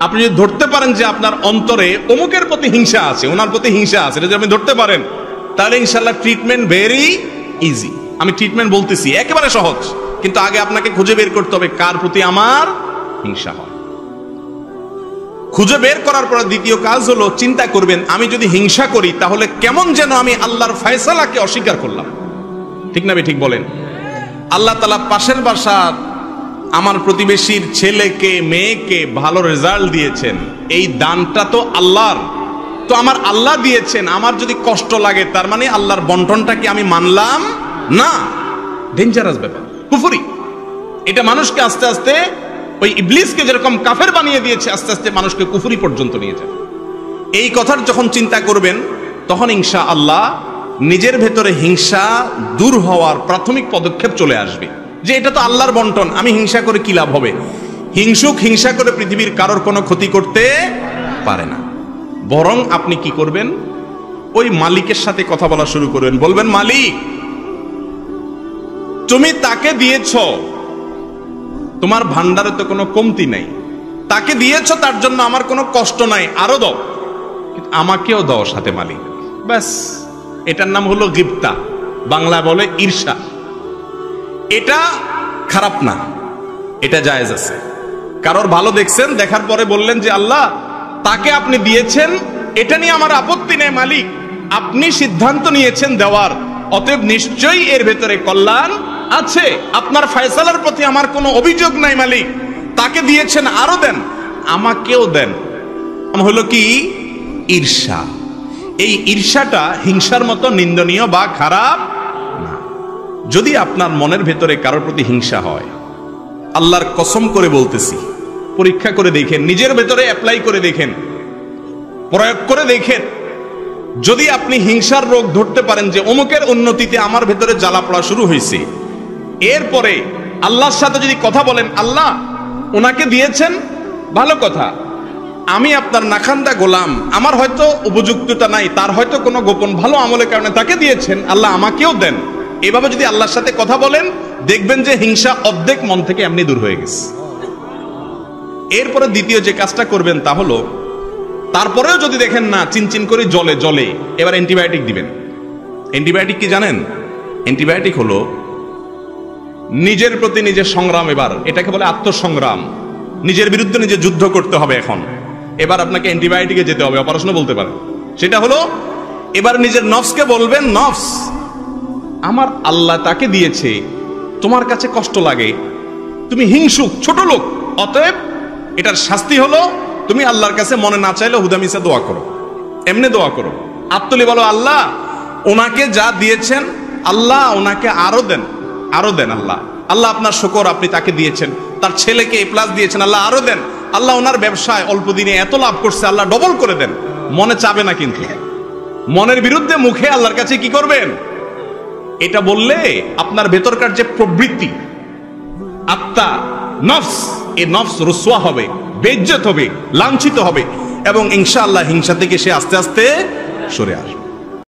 আপনি যদি ধরতে পারেন যে আপনার অন্তরে অমুকের প্রতি হিংসা আছে, ওনার প্রতি হিংসা আছে, এটা যদি আপনি ধরতে পারেন, তাহলে ইনশাআল্লাহ ট্রিটমেন্ট ভেরি ইজি। আমি ট্রিটমেন্ট বলতেছি একেবারে সহজ, কিন্তু আগে আপনাকে খুঁজে বের করতে হবে কার প্রতি আমার হিংসা হয়। খুঁজে বের করার পর দ্বিতীয় কাজ হলো চিন্তা করবেন, আমি যদি হিংসা করি তাহলে কেমন যেন আমি আল্লাহর ফয়সালাকে অস্বীকার করলাম। ঠিক না ঠিক বলেন? আল্লাহ তাআলা পাশের বাসার আমার প্রতিবেশীর ছেলেকে মেয়েকে ভালো রেজাল্ট দিয়েছেন, এই দানটা তো আল্লাহর, তো আমার আল্লাহ দিয়েছেন, আমার যদি কষ্ট লাগে তার মানে আল্লাহর বন্টনটাকে আমি মানলাম না। ডেঞ্জারাস ব্যাপার, কুফরি। এটা মানুষকে আস্তে আস্তে ওই ইবলিসকে যেরকম কাফের বানিয়ে দিয়েছে, আস্তে আস্তে মানুষকে কুফরি পর্যন্ত নিয়ে যায়। এই কথার যখন চিন্তা করবেন তখন ইনশাআল্লাহ নিজের ভেতরে হিংসা দূর হওয়ার প্রাথমিক পদক্ষেপ চলে আসবে, যে এটা তো আল্লাহর বন্টন, আমি হিংসা করে কি লাভ হবে? হিংসুক হিংসা করে পৃথিবীর কারোর কোনো ক্ষতি করতে পারে না। বরং আপনি কি করবেন, ওই মালিকের সাথে কথা বলা শুরু করবেন। বলবেন, মালিক তুমি তাকে দিয়েছ, তোমার ভান্ডারে তো কোনো কমতি নাই, তাকে দিয়েছ তার জন্য আমার কোনো কষ্ট নাই, আরো দাও, আমাকেও দাও সাথে মালিক। ব্যাস, এটার নাম হলো গিবতা, বাংলা বলে ঈর্ষা। এটা খারাপ না, এটা জায়েজ আছে। কারোর ভালো দেখছেন, দেখার পরে বললেন যে আল্লাহ তাকে আপনি দিয়েছেন, এটা নিয়ে আমার আপত্তি নেই মালিক, আপনি সিদ্ধান্ত নিয়েছেন দেওয়ার, অতএব নিশ্চয়ই এর ভেতরে কল্যাণ আছে, আপনার ফয়সালার প্রতি আমার কোনো অভিযোগ নাই মালিক, তাকে দিয়েছেন আরো দেন, আমাকেও দেন। হলো কি? ঈর্ষা। এই ঈর্ষাটা হিংসার মতো নিন্দনীয় বা খারাপ না। যদি আপনার মনের ভেতরে কারোর প্রতি হিংসা হয়, আল্লাহর কসম করে বলতেছি, পরীক্ষা করে দেখেন, নিজের ভেতরে অ্যাপ্লাই করে দেখেন, প্রয়োগ করে দেখেন। যদি আপনি হিংসার রোগ ধরতে পারেন যে অমুকের উন্নতিতে আমার ভেতরে জ্বালা পড়া শুরু হয়েছে, এরপরে আল্লাহর সাথে যদি কথা বলেন, আল্লাহ ওনাকে দিয়েছেন, ভালো কথা, আমি আপনার নাখান্দা গোলাম, আমার হয়তো উপযুক্ততা নাই, তার হয়তো কোনো গোপন ভালো আমলের কারণে তাকে দিয়েছেন, আল্লাহ আমাকেও দেন। এভাবে যদি আল্লাহর সাথে কথা বলেন, দেখবেন যে হিংসা অর্ধেক মন থেকে এমনি দূর হয়ে গেছে। এরপরে দ্বিতীয় যে কাজটা করবেন তা হলো, তারপরেও যদি দেখেন না চিনচিন করে জলে, এবার অ্যান্টিবায়োটিক দিবেন। অ্যান্টিবায়োটিক কি জানেন? অ্যান্টিবায়োটিক হলো নিজের প্রতি নিজের সংগ্রাম। এবার এটাকে বলে আত্মসংগ্রাম। নিজের বিরুদ্ধে নিজে যুদ্ধ করতে হবে। এখন এবার আপনাকে অ্যান্টিবায়োটিকে যেতে হবে, অপারেশনও বলতে পারে। সেটা হলো এবার নিজের নফসকে বলবেন, নফস আমার আল্লাহ তাকে দিয়েছে, তোমার কাছে কষ্ট লাগে, তুমি হিংসুক, ছোট লোক, অতএব এটার শাস্তি হলো তুমি আল্লাহর কাছে মনে না চাইলে হুদামিসা দোয়া করো, এমনি দোয়া করো, আত্মলি বলো, আল্লাহ ওনাকে যা দিয়েছেন আল্লাহ ওনাকে আরো দেন, আরো দেন। আল্লাহ আল্লাহ আপনার শুকর, আপনি তাকে দিয়েছেন, তার ছেলেকে এ প্লাস দিয়েছেন, আল্লাহ আরো দেন। আল্লাহ ওনার ব্যবসায় অল্প দিনে এত লাভ করছে, আল্লাহ ডবল করে দেন। মনে চাবে না, কিন্তু মনের বিরুদ্ধে মুখে আল্লাহর কাছে কি করবেন? এটা বললে আপনার ভেতরকার যে প্রবৃত্তি, আত্মা, নফস, এই নফস রুসওয়া হবে, বেইজ্জত হবে, লাঞ্ছিত হবে, এবং ইনশাআল্লাহ হিংসা থেকে সে আস্তে আস্তে সরে আসবে।